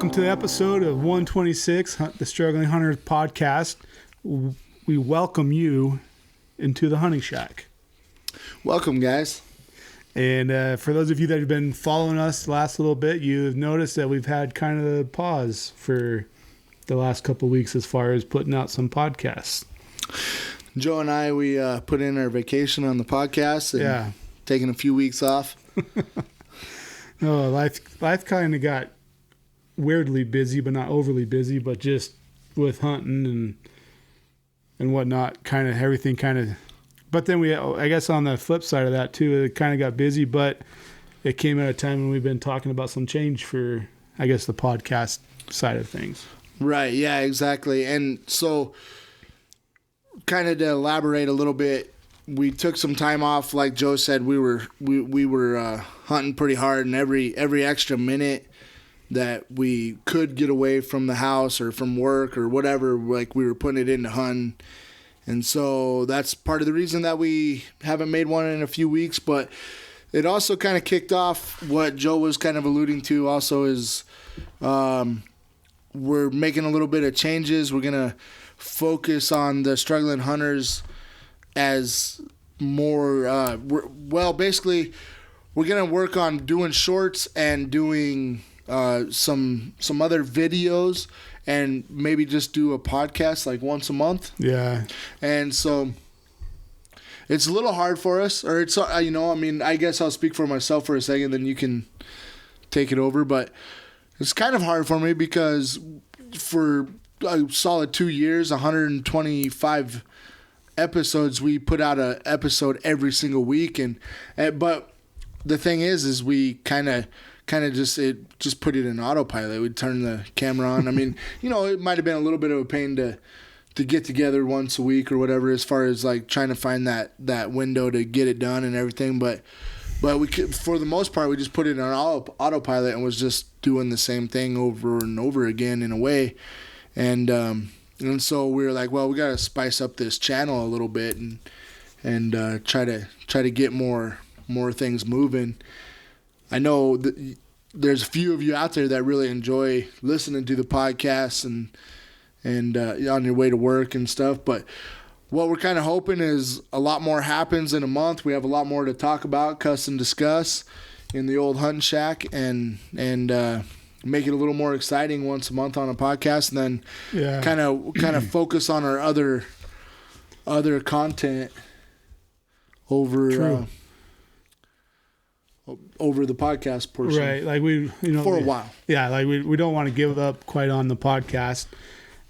Welcome to the episode of 126, the Struggling Hunter podcast. We welcome you into the hunting shack. Welcome, guys. And for those of you that have been following us the last little bit, you've noticed that we've had kind of a pause for the last couple of weeks as far as putting out some podcasts. Joe and I, we put in our vacation on the podcast and taking a few weeks off. No, life kind of got weirdly busy, but not overly busy, but just with hunting and whatnot, kind of everything kind of. But then I guess on the flip side of that too, it kind of got busy, but it came at a time when we've been talking about some change for, I guess, the podcast side of things. Right. Yeah, exactly. And so kind of to elaborate a little bit, we took some time off. Like Joe said, we were hunting pretty hard, and every extra minute that we could get away from the house or from work or whatever, like we were putting it into hunting. And so that's part of the reason that we haven't made one in a few weeks. But it also kind of kicked off what Joe was kind of alluding to also is we're making a little bit of changes. We're going to focus on the struggling hunters as more, basically we're going to work on doing shorts and doing some other videos and maybe just do a podcast like once a month. Yeah. And so it's a little hard for us, or it's, I guess I'll speak for myself for a second, then you can take it over. But it's kind of hard for me because for a solid 2 years, 125 episodes, we put out an episode every single week. But the thing is we kind of just put it in autopilot. We'd turn the camera on. I mean, it might have been a little bit of a pain to get together once a week or whatever, as far as like trying to find that window to get it done and everything. But we could, for the most part, we just put it on autopilot and was just doing the same thing over and over again in a way. And so we were like, well, we got to spice up this channel a little bit and try to get more things moving. I know that there's a few of you out there that really enjoy listening to the podcast and on your way to work and stuff. But what we're kind of hoping is a lot more happens in a month. We have a lot more to talk about, cuss and discuss in the old hunting shack, and make it a little more exciting once a month on a podcast, and then kind of focus on our other content over the podcast portion. Right. Like for a while. Yeah. Like we don't want to give up quite on the podcast.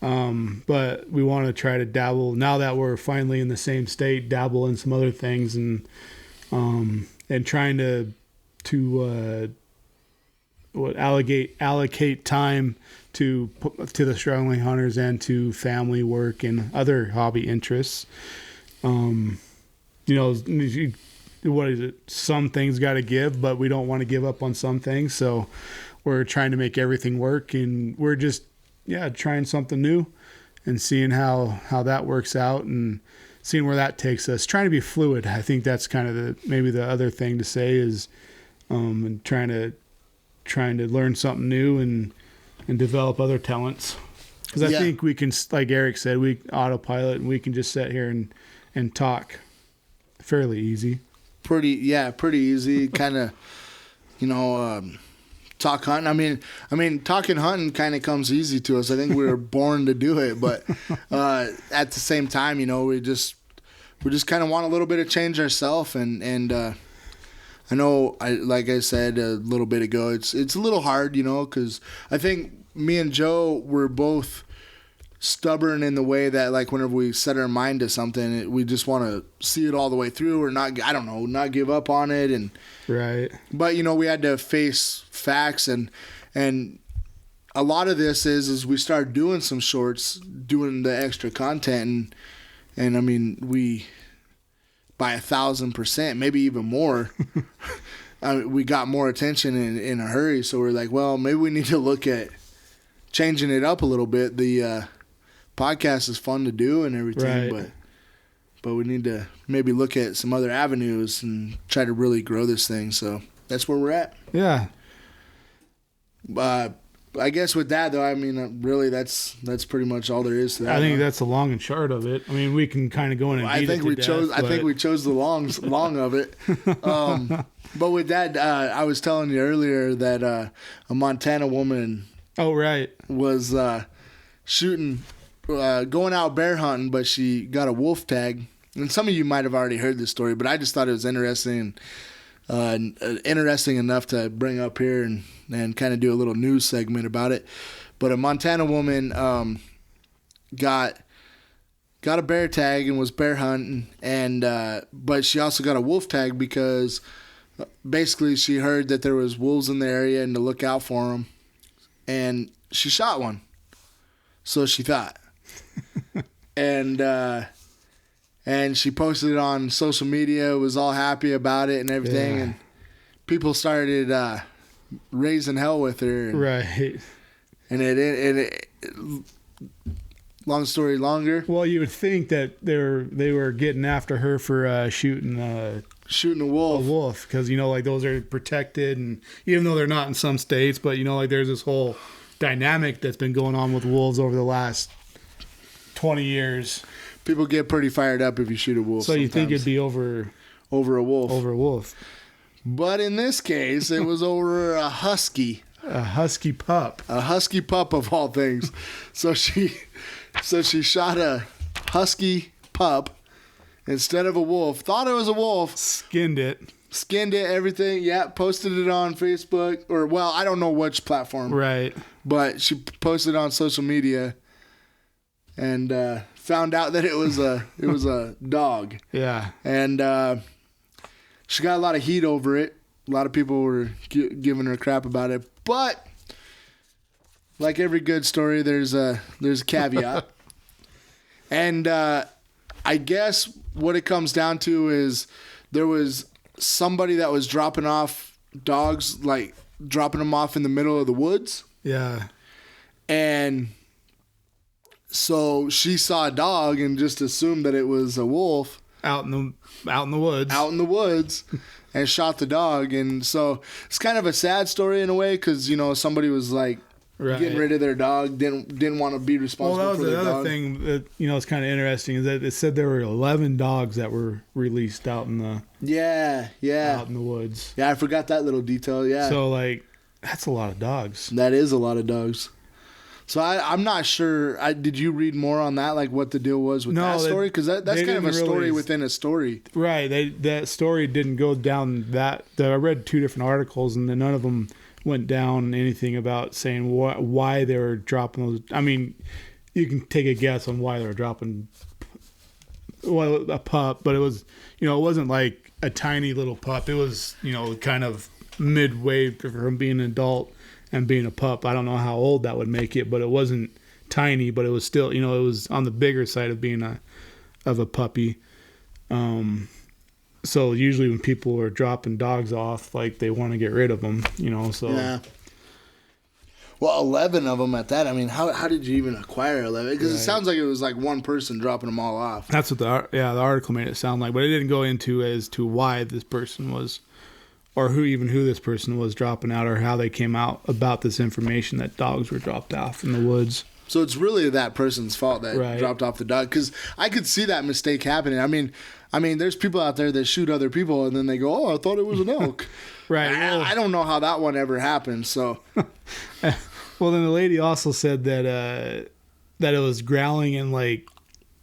But we want to try to dabble now that we're finally in the same state, dabble in some other things and trying to allocate time to the struggling hunters and to family work and other hobby interests. What is it? Some things got to give, but we don't want to give up on some things. So we're trying to make everything work, and we're just, trying something new and seeing how that works out and seeing where that takes us. Trying to be fluid. I think that's kind of maybe the other thing to say is, and trying to learn something new and develop other talents. Because I think we can, like Eric said, we autopilot and we can just sit here and talk fairly easy. Pretty easy. Kind of, talk hunting. I mean, talking hunting kind of comes easy to us. I think we were born to do it, but at the same time, we just kind of want a little bit of change ourselves. And I know, like I said a little bit ago, it's a little hard, because I think me and Joe were both stubborn in the way that, like, whenever we set our mind to something, we just want to see it all the way through, or not give up on it. And right. But we had to face facts, and a lot of this is we started doing some shorts, doing the extra content, and I mean, we by 1,000%, maybe even more. We got more attention in a hurry, so we're like, well, maybe we need to look at changing it up a little bit. The podcast is fun to do and everything, right. but we need to maybe look at some other avenues and try to really grow this thing. So that's where we're at. Yeah. I guess with that though, I mean, really, that's pretty much all there is to that. I think that's the long and short of it. I mean, we can kind of go in and beat it to death, I think we chose the long of it. But with that, I was telling you earlier that a Montana woman. Oh right. Was shooting, going out bear hunting, but she got a wolf tag. And some of you might have already heard this story, but I just thought it was interesting enough to bring up here and kind of do a little news segment about it. But a Montana woman got a bear tag and was bear hunting, and but she also got a wolf tag because basically she heard that there was wolves in the area and to look out for them, and she shot one. So she thought, and she posted it on social media. Was all happy about it and everything, and people started raising hell with her. Right. And it long story longer. Well, you would think that they were getting after her for shooting a wolf. A wolf, because like those are protected, and even though they're not in some states, but like there's this whole dynamic that's been going on with wolves over the last 20 years. People get pretty fired up if you shoot a wolf. So you think it'd be over a wolf? Over a wolf. But in this case, it was over a husky. A husky pup. A husky pup of all things. So she shot a husky pup instead of a wolf. Thought it was a wolf. Skinned it, everything. Yeah, posted it on Facebook, or well, I don't know which platform. Right. But she posted it on social media, and found out that it was a dog. Yeah. And she got a lot of heat over it. A lot of people were giving her crap about it. But like every good story, there's a caveat. And I guess what it comes down to is there was somebody that was dropping off dogs, like dropping them off in the middle of the woods. Yeah. And so she saw a dog and just assumed that it was a wolf out in the woods, and shot the dog. And so it's kind of a sad story in a way, because somebody was like getting rid of their dog, didn't want to be responsible for their dog. Well, that was the other thing that it's kind of interesting, is that it said there were 11 dogs that were released out in the out in the woods. Yeah, I forgot that little detail. Yeah. So that's a lot of dogs. That is a lot of dogs. So I'm not sure. Did you read more on that, like what the deal was with that story? Because that's kind of a story within a story. Right. That story didn't go down that. I read 2 different articles, and none of them went down anything about saying why they were dropping those. I mean, you can take a guess on why they were dropping a pup, but it was, it wasn't like a tiny little pup. It was, kind of midway from being an adult and being a pup. I don't know how old that would make it, but it wasn't tiny, but it was still, it was on the bigger side of being a puppy. So usually when people are dropping dogs off, like they want to get rid of them, so. Yeah. Well, 11 of them at that. I mean, how did you even acquire 11? Because it sounds like it was like one person dropping them all off. That's what the article made it sound like, but it didn't go into as to why this person was, or who this person was dropping out, or how they came out about this information that dogs were dropped off in the woods. So it's really that person's fault that dropped off the dog, because I could see that mistake happening. I mean, there's people out there that shoot other people and then they go, "Oh, I thought it was an elk." Right. I don't know how that one ever happened. So. Well, then the lady also said that it was growling and like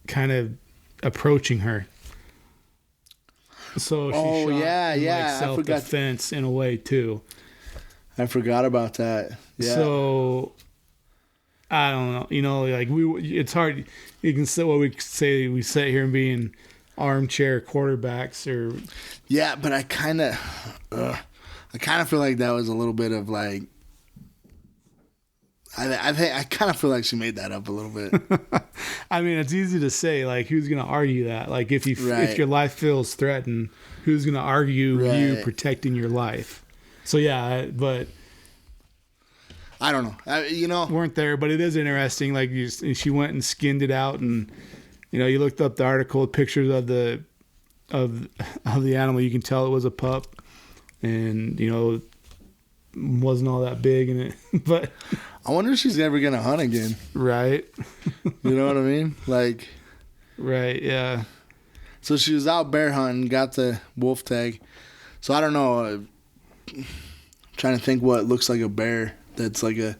kind of approaching her. So she shot in self-defense in a way too. I forgot about that. Yeah. So I don't know. It's hard. You can say what we say. We sit here and being armchair quarterbacks, or but I kind of feel like that was a little bit of like. I kind of feel like she made that up a little bit. I mean, it's easy to say, like, who's going to argue that? Like, if your life feels threatened, who's going to argue you protecting your life? So, but I don't know. Weren't there, but it is interesting. Like, she went and skinned it out, and, you looked up the article, pictures of the animal. You can tell it was a pup, and, wasn't all that big in it, but I wonder if she's ever gonna hunt again. Right. You know what I mean? Like. Right. Yeah. So she was out bear hunting, got the wolf tag. So I don't know. I'm trying to think what looks like a bear. That's like a.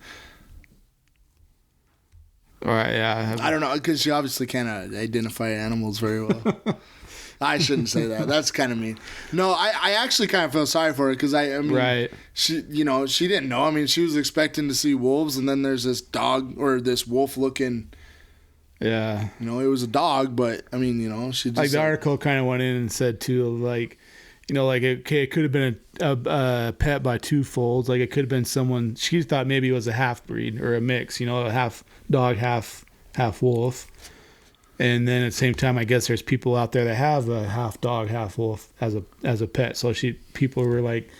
All right. Yeah. I don't know, because she obviously can't identify animals very well. I shouldn't say that. That's kind of mean. No, I actually kind of feel sorry for her because I mean, right. She didn't know. I mean, she was expecting to see wolves, and then there's this dog or this wolf looking. Yeah. It was a dog, but I mean, she just like the article kind of went in and said too, like, like it could have been a pet by two folds. Like it could have been someone. She thought maybe it was a half breed or a mix. A half dog, half wolf. And then at the same time, I guess there's people out there that have a half dog, half wolf as a pet. So people were like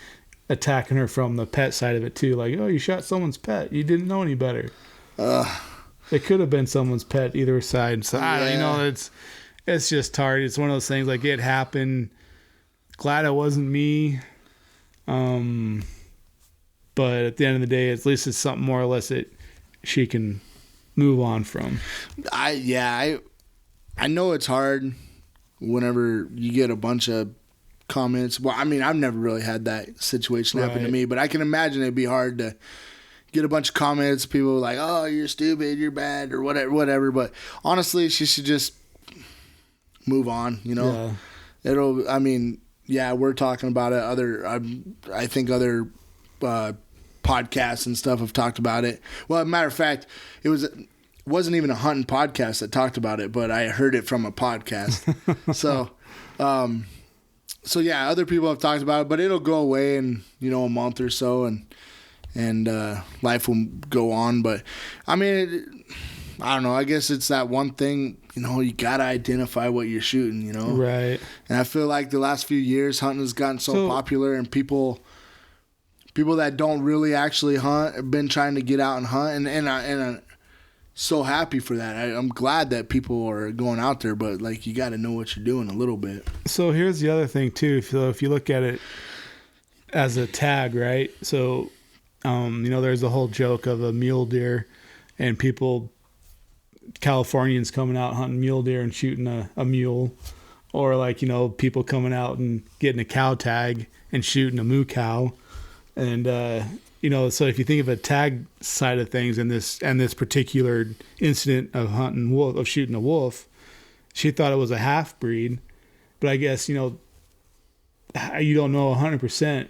attacking her from the pet side of it too. Like, oh, you shot someone's pet. You didn't know any better. It could have been someone's pet either side. So I don't, it's just hard. It's one of those things like it happened. Glad it wasn't me. But at the end of the day, at least it's something more or less that she can move on from. I know it's hard whenever you get a bunch of comments. Well, I mean, I've never really had that situation happen to me, but I can imagine it'd be hard to get a bunch of comments. People like, "Oh, you're stupid, you're bad," or whatever. But honestly, she should just move on. Yeah. I mean, we're talking about it. I think other podcasts and stuff have talked about it. Well, as a matter of fact, wasn't even a hunting podcast that talked about it, but I heard it from a podcast. So other people have talked about it, but it'll go away in, a month or so and life will go on. But I mean, I don't know. I guess it's that one thing, you got to identify what you're shooting, Right. And I feel like the last few years hunting has gotten so popular, and people that don't really actually hunt have been trying to get out and hunt, and I'm so happy for that. I'm glad that people are going out there, but like you got to know what you're doing a little bit. So here's the other thing too. If you look at it as a tag, right? So, there's the whole joke of a mule deer, and Californians coming out hunting mule deer and shooting a mule, or like people coming out and getting a cow tag and shooting a moo cow, and so if you think of a tag side of things in this particular incident of shooting a wolf, she thought it was a half breed, but I guess you don't know 100%,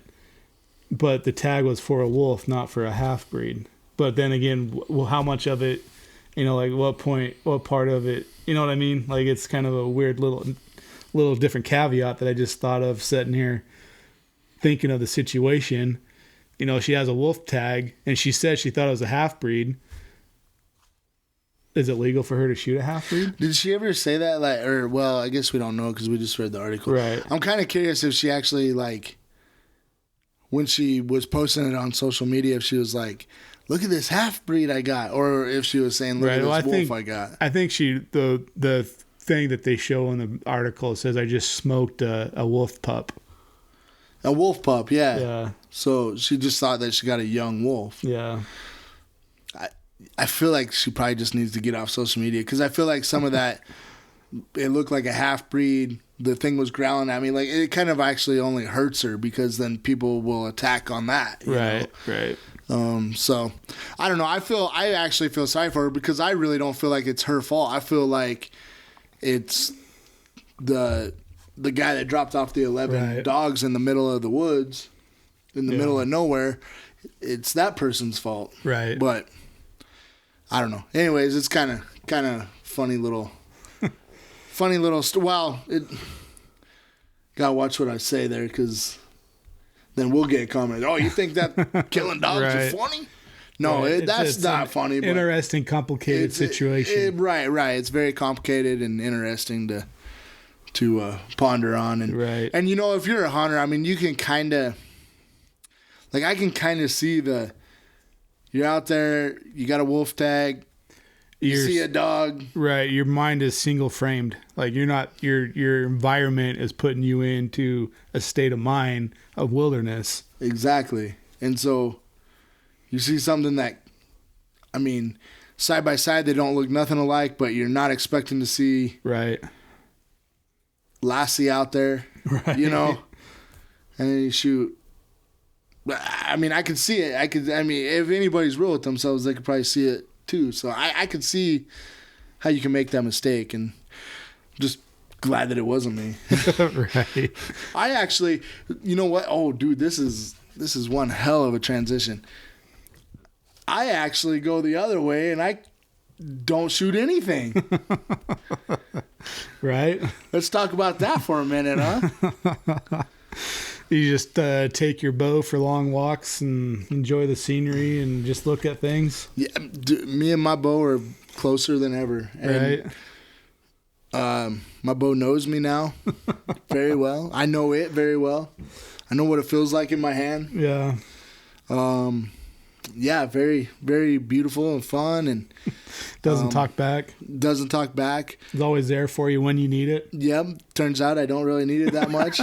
but the tag was for a wolf, not for a half breed. But then again, well, how much of it, like what part of it, you know what I mean? Like it's kind of a weird little different caveat that I just thought of sitting here thinking of the situation. She has a wolf tag, and she said she thought it was a half breed. Is it legal for her to shoot a half breed? Did she ever say that? I guess we don't know because we just read the article. Right. I'm kind of curious if she actually when she was posting it on social media, if she was like, "Look at this half breed I got," or if she was saying, "Look at this wolf I got." I think the thing that they show in the article says, "I just smoked a wolf pup." A wolf pup, yeah. Yeah. So she just thought that she got a young wolf. Yeah. I feel like she probably just needs to get off social media because I feel like some of that, it looked like a half breed. The thing was growling at me. Like it kind of actually only hurts her because then people will attack on that. Right. Right. So I don't know. I actually feel sorry for her because I really don't feel like it's her fault. I feel like it's the guy that dropped off the 11 dogs in the middle of the woods, in the middle of nowhere. It's that person's fault. Right. But I don't know. Anyways, it's kind of funny little gotta watch what I say there because then we'll get commented. Oh, you think that killing dogs are funny? No, that's not funny. But interesting, complicated situation. Right. It's very complicated and interesting to ponder on. And and if you're a hunter, I mean, you can kind of I can kind of see you're out there, you got a wolf tag, you see a dog. Right. Your mind is single framed. Like you're not, your environment is putting you into a state of mind of wilderness. Exactly. And so you see something that I mean, side by side, they don't look nothing alike, but you're not expecting to see Right. Lassie out there, Right. you know, and then you shoot. I mean, I can see it. I mean, if anybody's real with themselves, they could probably see it too. So I could see how you can make that mistake, and just glad that it wasn't me. Right. I actually, you know what? Oh, dude, this is one hell of a transition. I actually go the other way, and I don't shoot anything. Right. Let's talk about that for a minute, huh? You just take your bow for long walks and enjoy the scenery and just look at things. Yeah, me and my bow are closer than ever. And, Right. My bow knows me now very well. I know it very well. I know what it feels like in my hand. Yeah. Yeah, very, very beautiful and fun, and Doesn't talk back. doesn't talk back. It's always there for you when you need it. Yep. Turns out I don't really need it that much.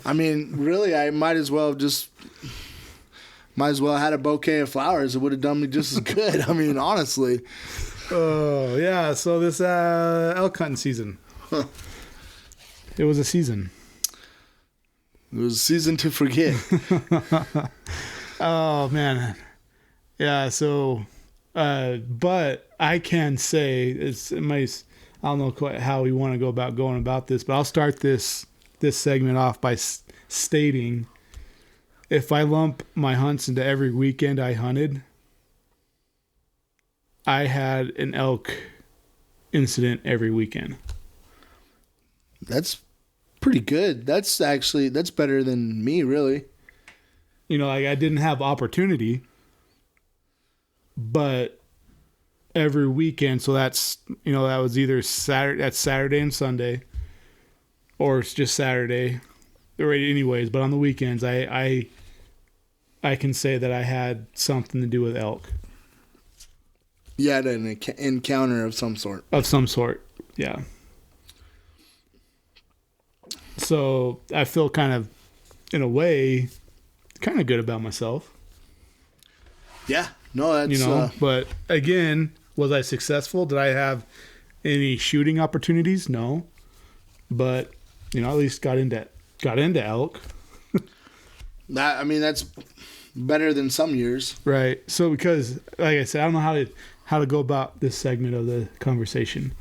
I mean, really, I might as well had a bouquet of flowers. It would have done me just as good. I mean, honestly. Oh, yeah. So this elk hunting season. It was a season. It was a season to forget. Oh, man. Yeah, so, but I can say, I don't know quite how we want to go about going about this, but I'll start this segment off by stating, if I lump my hunts into every weekend I hunted, I had an elk incident every weekend. That's pretty good. That's better than me, really. You know, like I didn't have opportunity, but every weekend, so that's, you know, that was either Saturday and Sunday, or it's just Saturday, or anyways, but on the weekends, I can say that I had something to do with elk. You had an encounter of some sort. Of some sort, yeah. So I feel kind of, in a way, kind of good about myself. Yeah. No, that's... You know, but again, was I successful? Did I have any shooting opportunities? No. But, you know, at least got into elk. I mean, that's better than some years. Right. So because, like I said, I don't know how to go about this segment of the conversation.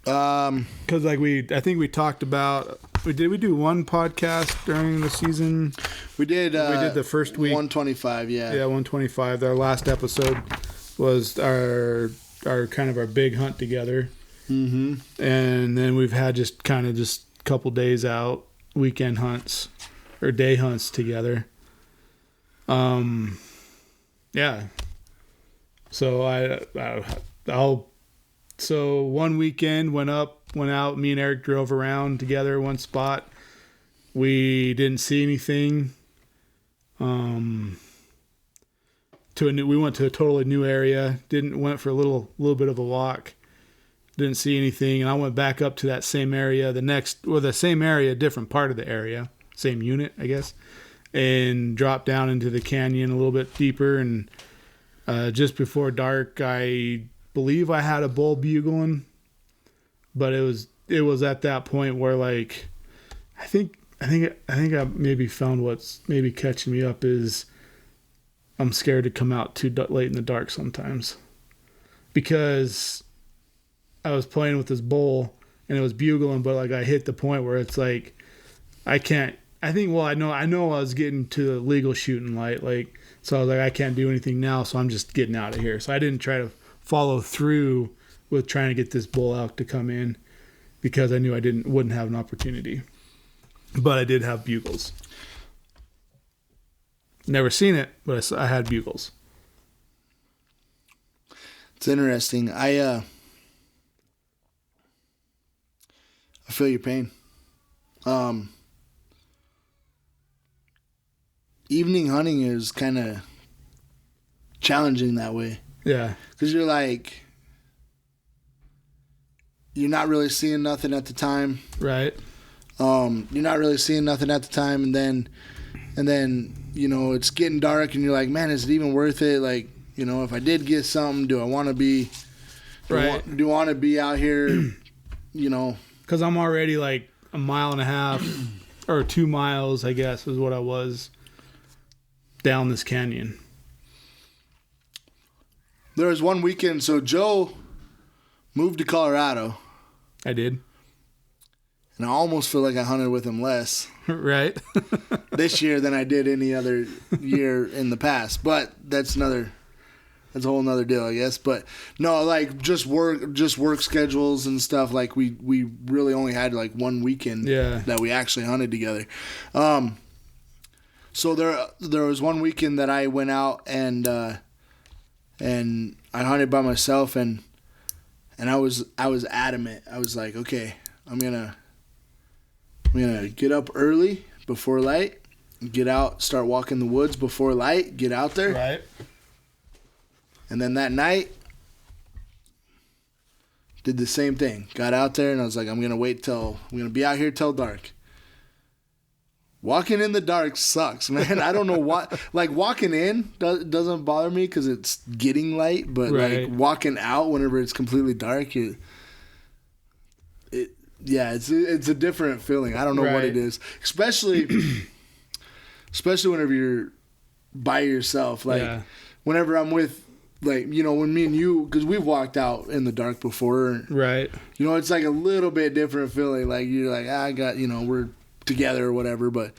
Because I think we talked about, we do one podcast during the season. We did the first week 125. Yeah. Yeah, 125. Our last episode was our kind of our big hunt together. Mm-hmm. And then we've had just a couple days out, weekend hunts or day hunts together. Yeah. So so one weekend went out, me and Eric drove around together one spot. We didn't see anything. We went to a totally new area. Went for a little bit of a walk. Didn't see anything, and I went back up to that same area, the same area, different part of the area, same unit, I guess, and dropped down into the canyon a little bit deeper. And just before dark, I believe I had a bull bugling, but it was at that point where, like, I think I maybe found what's maybe catching me up is I'm scared to come out too late in the dark sometimes, because I was playing with this bull and it was bugling, but like I hit the point where it's like I can't. I know I was getting to the legal shooting light, like, so I was like, I can't do anything now, so I'm just getting out of here. So I didn't try to follow through with trying to get this bull elk to come in, because I knew I wouldn't have an opportunity. But I did have bugles. Never seen it, but I had bugles. It's interesting. I feel your pain. Evening hunting is kind of challenging that way. Yeah. Because you're not really seeing nothing at the time. Right. You're not really seeing nothing at the time, and then, you know, it's getting dark, and you're like, man, is it even worth it? Like, You know, if I did get something, do I want to be, do I want to be out here, you know? Because I'm already like a mile and a half or 2 miles, I guess, is what I was down this canyon. There was one weekend, so Joe moved to Colorado. I did. And I almost feel like I hunted with him less Right. this year than I did any other year in the past. But that's a whole nother deal, I guess. But no, like just work schedules and stuff. Like we really only had like one weekend that we actually hunted together. So there was one weekend that I went out and I hunted by myself and I was adamant. I was like, okay, I'm gonna get up early before light, get out, start walking the woods before light, get out there. Right. And then that night, did the same thing. Got out there and I was like, I'm gonna be out here till dark. Walking in the dark sucks, man. I don't know what. Like walking in doesn't bother me because it's getting light, but like walking out whenever it's completely dark, it's a different feeling. I don't know what it is, especially whenever you're by yourself. Like whenever I'm with, like, you know, when me and you, because we've walked out in the dark before, right? You know, it's like a little bit different feeling. Like you're like, I got, you know, we're together or whatever, but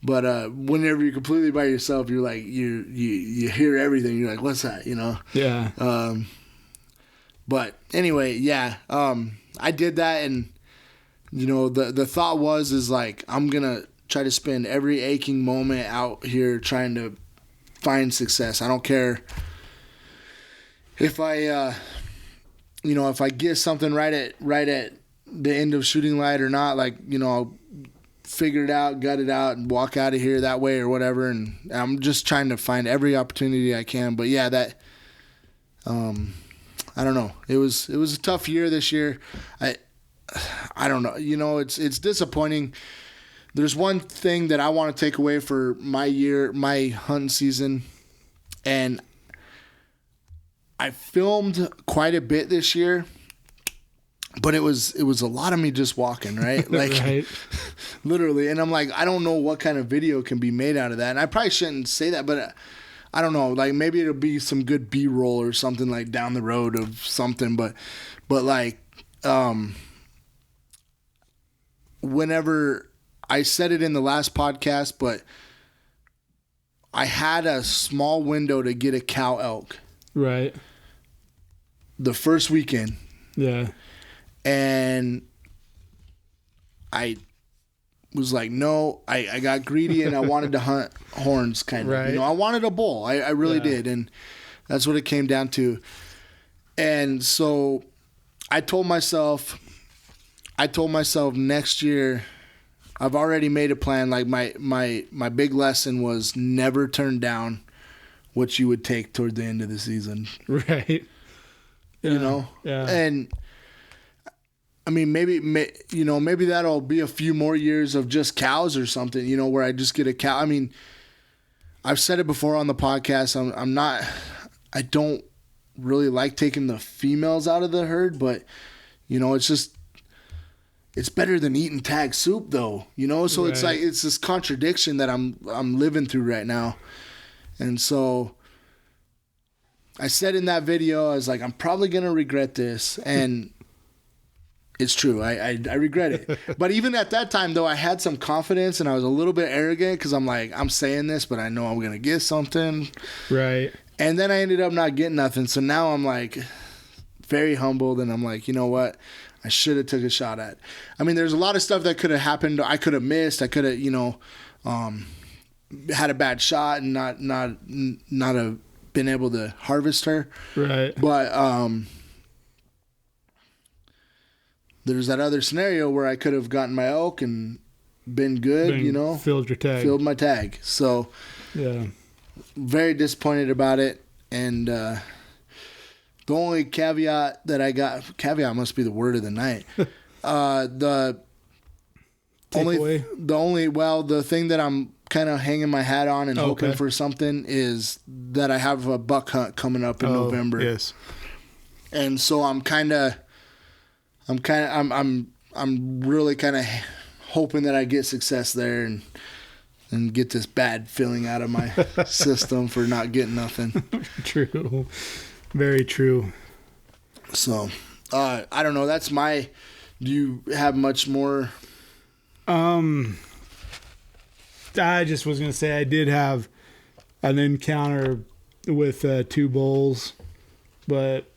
whenever you're completely by yourself, you're like you hear everything. You're like, what's that? You know? Yeah. But anyway, I did that, and you know, the thought is like, I'm gonna try to spend every aching moment out here trying to find success. I don't care if I if I get something right at the end of shooting light or not. Like, you know, I'll figure it out, gut it out, and walk out of here that way or whatever. And I'm just trying to find every opportunity I can. But yeah, that I don't know. It was a tough year this year. I don't know. You know, it's disappointing. There's one thing that I want to take away for my hunting season, and I filmed quite a bit this year. But it was a lot of me just walking, right? Like, literally. And I'm like, I don't know what kind of video can be made out of that. And I probably shouldn't say that, but I don't know. Like, maybe it'll be some good B-roll or something, like down the road of something. But like, whenever I said it in the last podcast, but I had a small window to get a cow elk. Right. The first weekend. Yeah. And I was like, no, I got greedy and I wanted to hunt horns, kind of. Right. You know, I wanted a bull. I really did. And that's what it came down to. And so I told myself next year, I've already made a plan. Like my big lesson was never turn down what you would take toward the end of the season. Right. Yeah. You know? Yeah. And I mean, maybe that'll be a few more years of just cows or something, you know, where I just get a cow. I mean, I've said it before on the podcast. I don't really like taking the females out of the herd, but you know, it's better than eating tag soup though, you know? So It's like, it's this contradiction that I'm living through right now. And so I said in that video, I was like, I'm probably going to regret this. And it's true. I regret it. But even at that time, though, I had some confidence and I was a little bit arrogant because I'm like, I'm saying this, but I know I'm going to get something. Right. And then I ended up not getting nothing. So now I'm like very humbled and I'm like, you know what? I should have took a shot at. I mean, there's a lot of stuff that could have happened. I could have missed. I could have, you know, had a bad shot and not have been able to harvest her. Right. But there's that other scenario where I could have gotten my elk and been good, you know. Filled your tag. Filled my tag. So, yeah. Very disappointed about it. And the only caveat that I got, caveat must be the word of the night. The thing that kind of hanging my hat on and hoping Okay. for something is that I have a buck hunt coming up in November. Yes. And so I'm really kind of hoping that I get success there and get this bad feeling out of my system for not getting nothing. True. Very true. So, I don't know. That's do you have much more? I just was going to say I did have an encounter with 2 bulls, but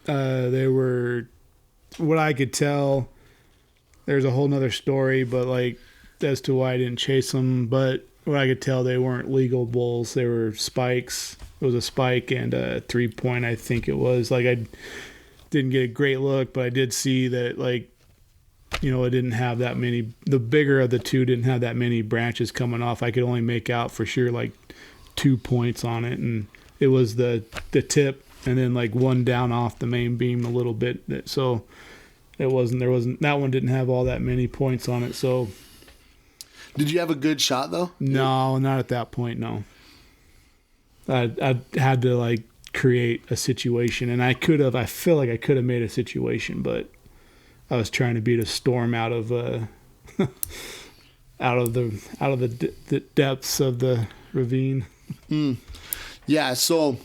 they were, what I could tell, there's a whole nother story, but like as to why I didn't chase them. But what I could tell, they weren't legal bulls. They were spikes. It was a spike and a 3-point, I think it was. Like, I didn't get a great look, but I did see that, like, you know, it didn't have that many. The bigger of the 2 didn't have that many branches coming off. I could only make out for sure like 2 points on it, and it was the tip, and then like 1 down off the main beam a little bit. So that one didn't have all that many points on it. So Did you have a good shot though? no, not at that point. No, I had to like create a situation, and I feel like I could have made a situation, but I was trying to beat a storm out of the depths of the ravine. Yeah. So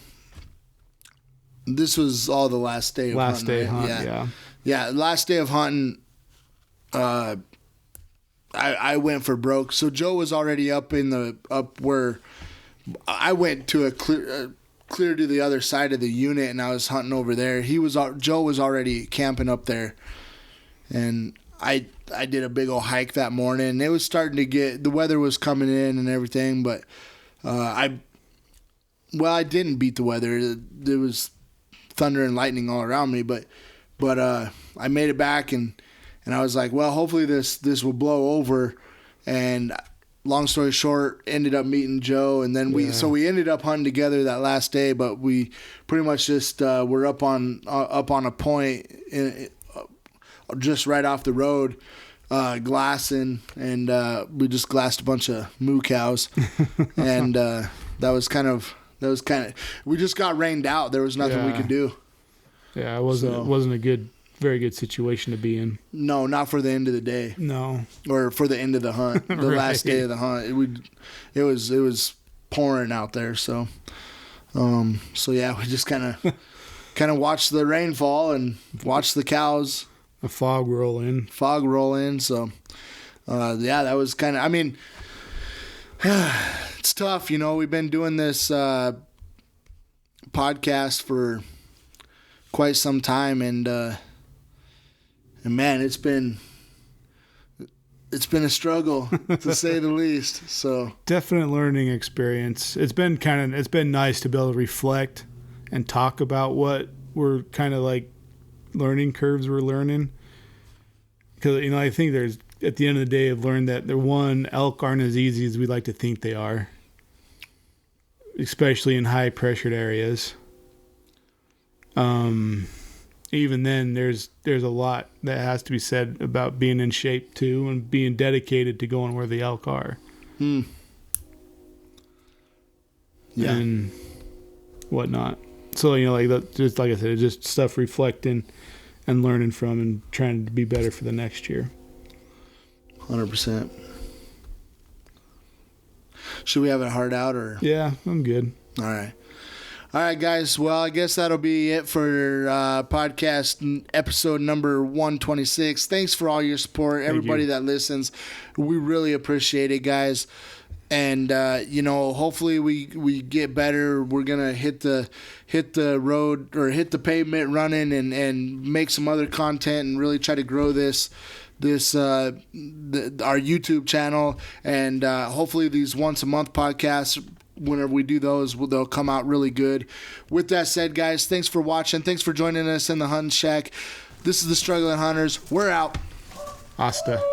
this was all the last day of Last hunting. day right? hunt, Yeah. Last day of hunting. I went for broke. So Joe was already up where I went to a clear to the other side of the unit, and I was hunting over there. Joe was already camping up there. And I did a big old hike that morning. It was starting to the weather was coming in and everything, but I didn't beat the weather. There was thunder and lightning all around me, but I made it back, and I was like, well, hopefully this will blow over. And long story short, ended up meeting Joe, and then we ended up hunting together that last day, but we pretty much just were up on a point just right off the road, glassing, and we just glassed a bunch of moo cows, and that was kind of we just got rained out. There was nothing we could do. Yeah, it wasn't a very good situation to be in. No, not for the end of the day. No, or for the end of the hunt, the Right. last day of the hunt. It was pouring out there. So yeah, we just kind of watched the rainfall and watched the cows. a fog roll in. So, that was kind of, I mean, it's tough, you know. We've been doing this podcast for quite some time, and man, it's been a struggle to say the least. So Definite learning experience. It's been nice to be able to reflect and talk about what we're kind of like learning curves we're learning, because you know, I think there's, at the end of the day, I've learned that elk aren't as easy as we like to think they are, especially in high pressured areas. Even then, there's a lot that has to be said about being in shape too, and being dedicated to going where the elk are. Yeah. And whatnot. So, you know, just like I said, it's just stuff reflecting and learning from, and trying to be better for the next year. 100%. Should we have it hard out, or? Yeah, I'm good. All right, guys. Well, I guess that'll be it for podcast episode number 126. Thanks for all your support, everybody that listens. We really appreciate it, guys. And you know, hopefully we get better. We're gonna hit the road, or hit the pavement running, and make some other content, and really try to grow our YouTube channel, and hopefully these once a month podcasts, whenever we do those, they'll come out really good. With that said, guys, thanks for watching. Thanks for joining us in the Hunting Shack. This is the Struggling Hunters. We're out. Hasta.